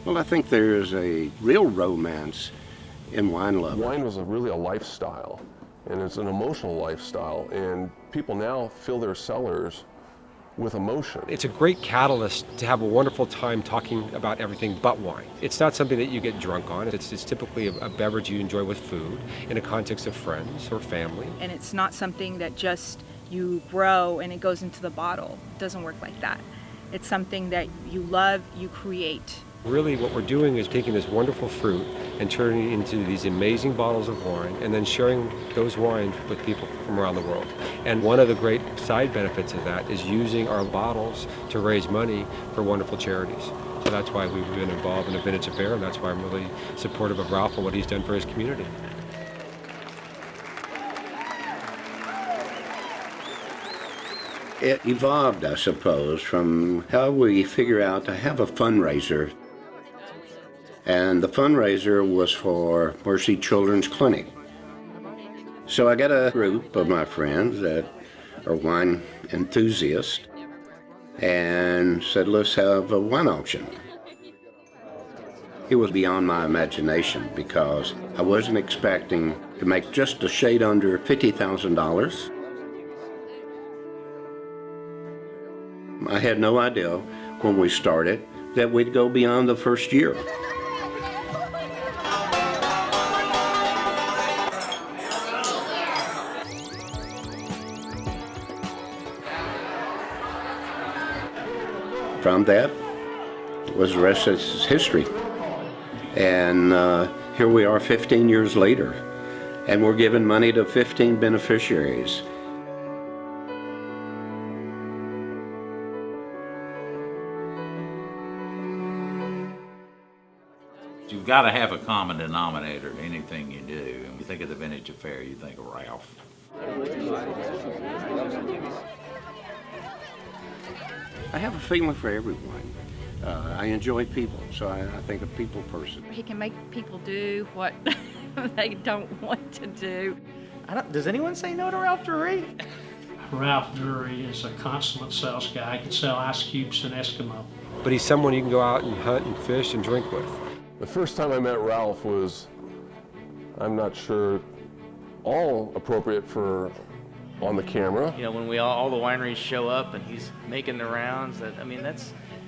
Well, I think there is a real romance in wine loving. Wine was really a lifestyle, and it's an emotional lifestyle, and people now fill their cellars with emotion. It's a great catalyst to have a wonderful time talking about everything but wine. It's not something that you get drunk on. It's typically a beverage you enjoy with food in a context of friends or family. And it's not something that just you grow and it goes into the bottle. It doesn't work like that. It's something that you love, you create. Really what we're doing is taking this wonderful fruit and turning it into these amazing bottles of wine and then sharing those wines with people from around the world. And one of the great side benefits of that is using our bottles to raise money for wonderful charities. So that's why we've been involved in a vintage affair, and that's why I'm really supportive of Ralph and what he's done for his community. It evolved, I suppose, from how we figure out to have a fundraiser. And the fundraiser was for Mercy Children's Clinic. So I got a group of my friends that are wine enthusiasts and said, let's have a wine auction. It was beyond my imagination because I wasn't expecting to make just a shade under $50,000. I had no idea when we started that we'd go beyond the first year. From that was the rest of history. And here we are 15 years later, and we're giving money to 15 beneficiaries. You've got to have a common denominator in anything you do. When you think of the Vintage Affair, you think of Ralph. I have a feeling for everyone. I enjoy people, so I think a people person. He can make people do what they don't want to do. Does anyone say no to Ralph Drury? Ralph Drury is a consummate sales guy. He can sell ice cubes to an Eskimo. But he's someone you can go out and hunt and fish and drink with. The first time I met Ralph was, I'm not sure, all appropriate for on the camera. You know, when all the wineries show up and he's making the rounds,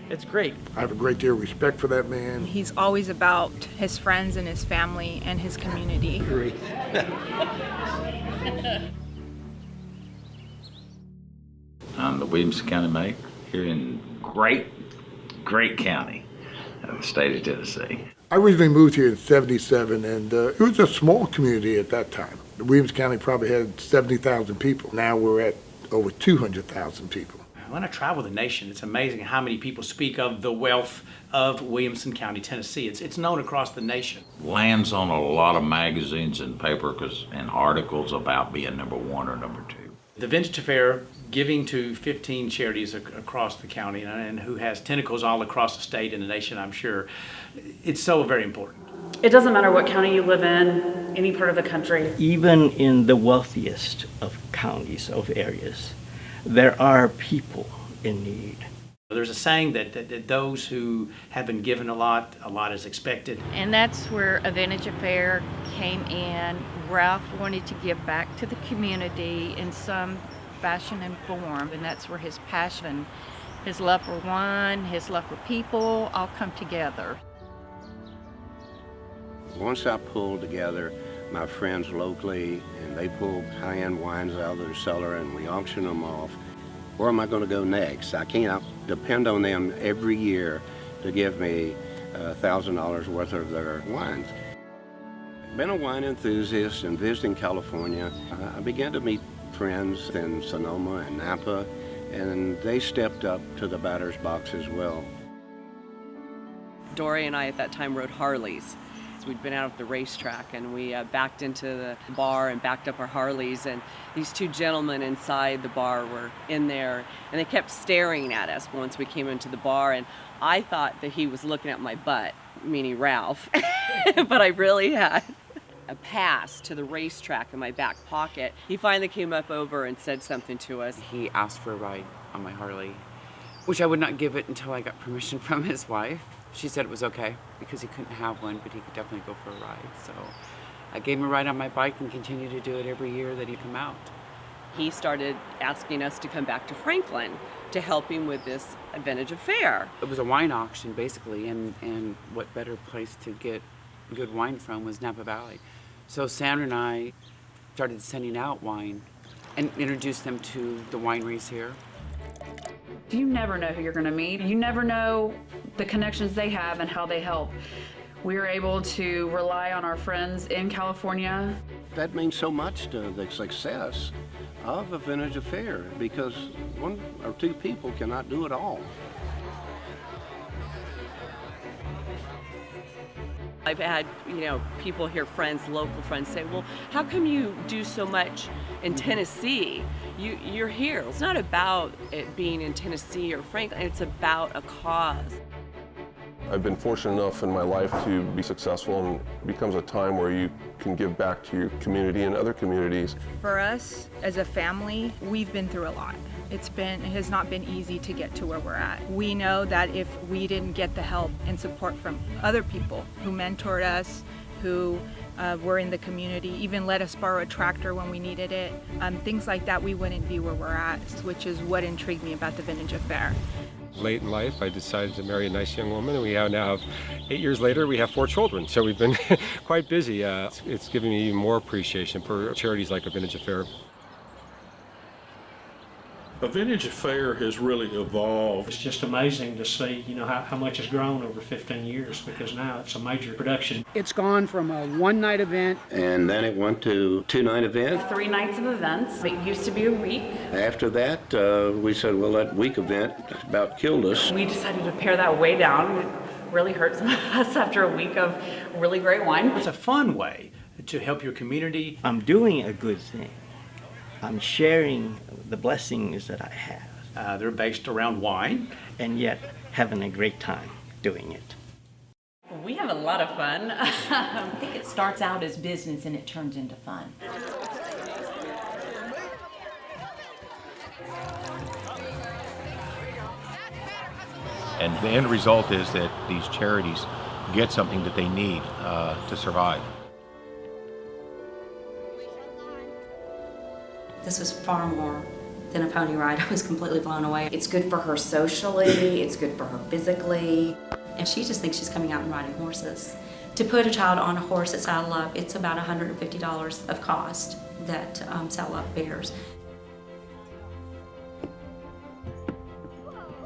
it's great. I have a great deal of respect for that man. He's always about his friends and his family and his community. I'm the Williamson County Mayor here in great county of the state of Tennessee. I originally moved here in '77, and it was a small community at that time. Williamson County probably had 70,000 people. Now we're at over 200,000 people. When I travel the nation, it's amazing how many people speak of the wealth of Williamson County, Tennessee. It's known across the nation. Lands on a lot of magazines and papers and articles about being number one or number two. The Vintage Affair, giving to 15 charities across the county and who has tentacles all across the state and the nation, I'm sure, it's so very important. It doesn't matter what county you live in, any part of the country. Even in the wealthiest of counties, of areas, there are people in need. There's a saying that those who have been given a lot is expected. And that's where a Vintage Affair came in. Ralph wanted to give back to the community in some fashion and form, and that's where his passion, his love for wine, his love for people all come together. Once I pulled together my friends locally and they pulled high-end wines out of their cellar and we auction them off, where am I going to go next? I can't depend on them every year to give me $1,000 worth of their wines. Been a wine enthusiast and visiting California. I began to meet friends in Sonoma and Napa, and they stepped up to the batter's box as well. Dory and I at that time rode Harleys. We'd been out at the racetrack and we backed into the bar and backed up our Harleys, and these two gentlemen inside the bar were in there and they kept staring at us once we came into the bar, and I thought that he was looking at my butt, meaning Ralph, but I really had a pass to the racetrack in my back pocket. He finally came up over and said something to us. He asked for a ride on my Harley, which I would not give it until I got permission from his wife. she said it was okay because he couldn't have one, but he could definitely go for a ride. So I gave him a ride on my bike and continue to do it every year that he'd come out. He started asking us to come back to Franklin to help him with this Vintage Affair. It was a wine auction basically, and what better place to get good wine from was Napa Valley. So Sandra and I started sending out wine and introduced them to the wineries here. You never know who you're going to meet. You never know the connections they have and how they help. We are able to rely on our friends in California. That means so much to the success of a Vintage Affair because one or two people cannot do it all. I've had, people here, friends, local friends say, well, how come you do so much in Tennessee? You're here. It's not about it being in Tennessee or Franklin, it's about a cause. I've been fortunate enough in my life to be successful, and it becomes a time where you can give back to your community and other communities. For us, as a family, we've been through a lot. It has not been easy to get to where we're at. We know that if we didn't get the help and support from other people who mentored us, who were in the community, even let us borrow a tractor when we needed it, things like that, we wouldn't be where we're at, which is what intrigued me about the Vintage Affair. Late in life, I decided to marry a nice young woman, and we now have 8 years later, we have 4 children. So we've been quite busy. It's given me even more appreciation for charities like a Vintage Affair. A Vintage Affair has really evolved. It's just amazing to see, how much has grown over 15 years because now it's a major production. It's gone from a one-night event. And then it went to 2-night event. 3 nights of events. It used to be a week. After that, we said, well, that week event about killed us. We decided to pare that way down. It really hurts us after a week of really great wine. It's a fun way to help your community. I'm doing a good thing. I'm sharing the blessings that I have. They're based around wine. And yet having a great time doing it. We have a lot of fun. I think it starts out as business and it turns into fun. And the end result is that these charities get something that they need to survive. This was far more than a pony ride. I was completely blown away. It's good for her socially, it's good for her physically, and she just thinks she's coming out and riding horses. To put a child on a horse at Saddle Up, it's about $150 of cost that Saddle Up bears.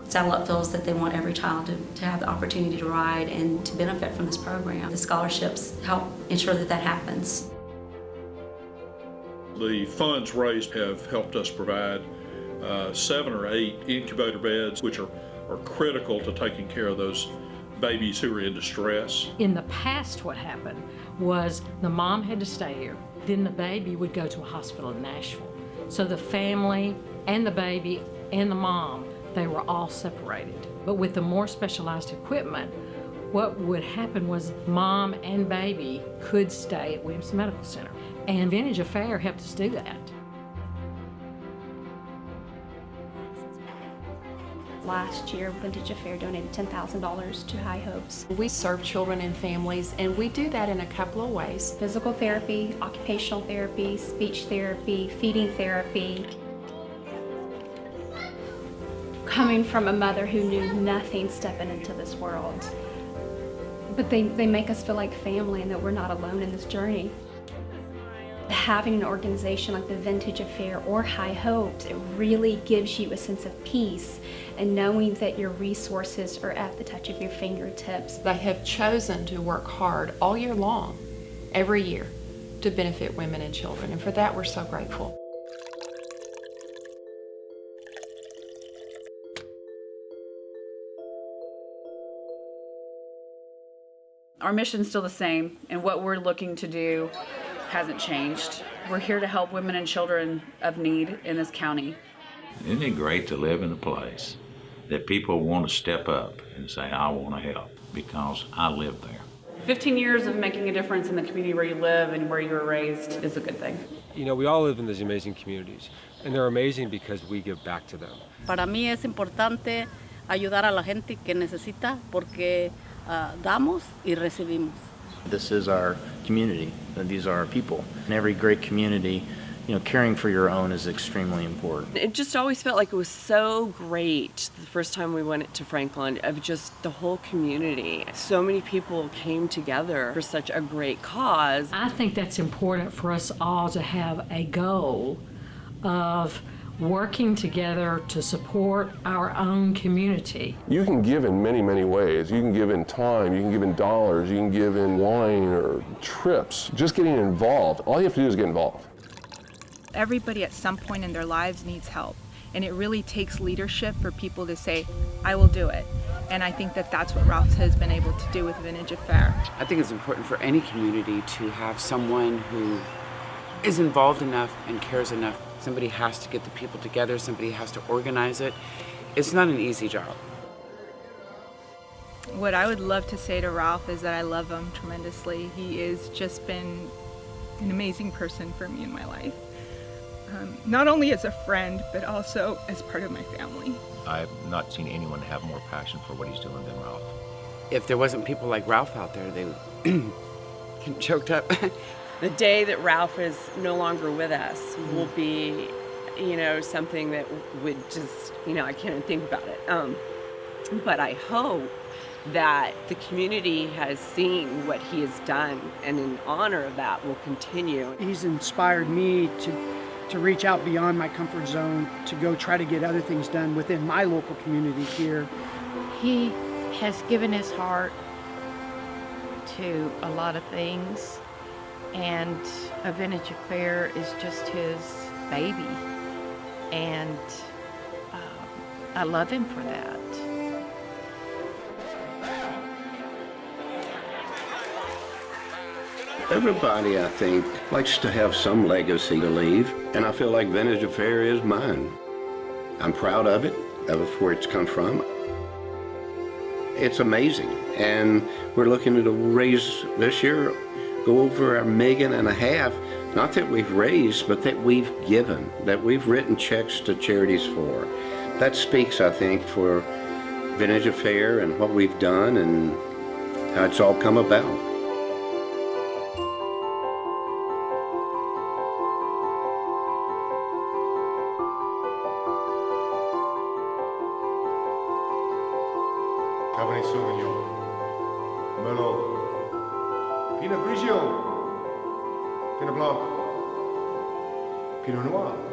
Saddle Up feels that they want every child to have the opportunity to ride and to benefit from this program. The scholarships help ensure that that happens. The funds raised have helped us provide 7 or 8 incubator beds, which are critical to taking care of those babies who are in distress. In the past, what happened was the mom had to stay here. Then the baby would go to a hospital in Nashville. So the family and the baby and the mom, they were all separated. But with the more specialized equipment, what would happen was mom and baby could stay at Williamson Medical Center. And Vintage Affair helped us do that. Last year, Vintage Affair donated $10,000 to High Hopes. We serve children and families, and we do that in a couple of ways. Physical therapy, occupational therapy, speech therapy, feeding therapy. Coming from a mother who knew nothing stepping into this world. But they make us feel like family and that we're not alone in this journey. Having an organization like the Vintage Affair or High Hopes, it really gives you a sense of peace and knowing that your resources are at the touch of your fingertips. They have chosen to work hard all year long, every year, to benefit women and children, and for that we're so grateful. Our mission's still the same, and what we're looking to do hasn't changed. We're here to help women and children of need in this county. Isn't it great to live in a place that people want to step up and say, I want to help because I live there? 15 years of making a difference in the community where you live and where you were raised is a good thing. We all live in these amazing communities, and they're amazing because we give back to them. Para mí es importante ayudar a la gente que necesita porque damos y recibimos. This is our community. These are our people. In every great community, caring for your own is extremely important. It just always felt like it was so great the first time we went to Franklin, of just the whole community. So many people came together for such a great cause. I think that's important for us all to have a goal of working together to support our own community. You can give in many, many ways. You can give in time, you can give in dollars, you can give in wine or trips. Just getting involved. All you have to do is get involved. Everybody at some point in their lives needs help, and it really takes leadership for people to say, I will do it. And I think that that's what Ralph's has been able to do with Vintage Affair. I think it's important for any community to have someone who is involved enough and cares enough. Somebody has to get the people together, somebody has to organize it. It's not an easy job. What I would love to say to Ralph is that I love him tremendously. He has just been an amazing person for me in my life. Not only as a friend, but also as part of my family. I've not seen anyone have more passion for what he's doing than Ralph. If there wasn't people like Ralph out there, they would get choked up. The day that Ralph is no longer with us will be, something that would just, I can't even think about it. But I hope that the community has seen what he has done, and in honor of that will continue. He's inspired me to reach out beyond my comfort zone, to go try to get other things done within my local community here. He has given his heart to a lot of things, and A Vintage Affair is just his baby, and I love him for that. Everybody, I think, likes to have some legacy to leave, and I feel like Vintage Affair is mine. I'm proud of it, of where it's come from. It's amazing, and we're looking to raise this year, go over $1.5 million, not that we've raised, but that we've given, that we've written checks to charities for. That speaks, I think, for Vintage Affair and what we've done and how it's all come about. Cabernet Sauvignon, Merlot, Pinot Grigio, Pinot Blanc, Pinot Noir.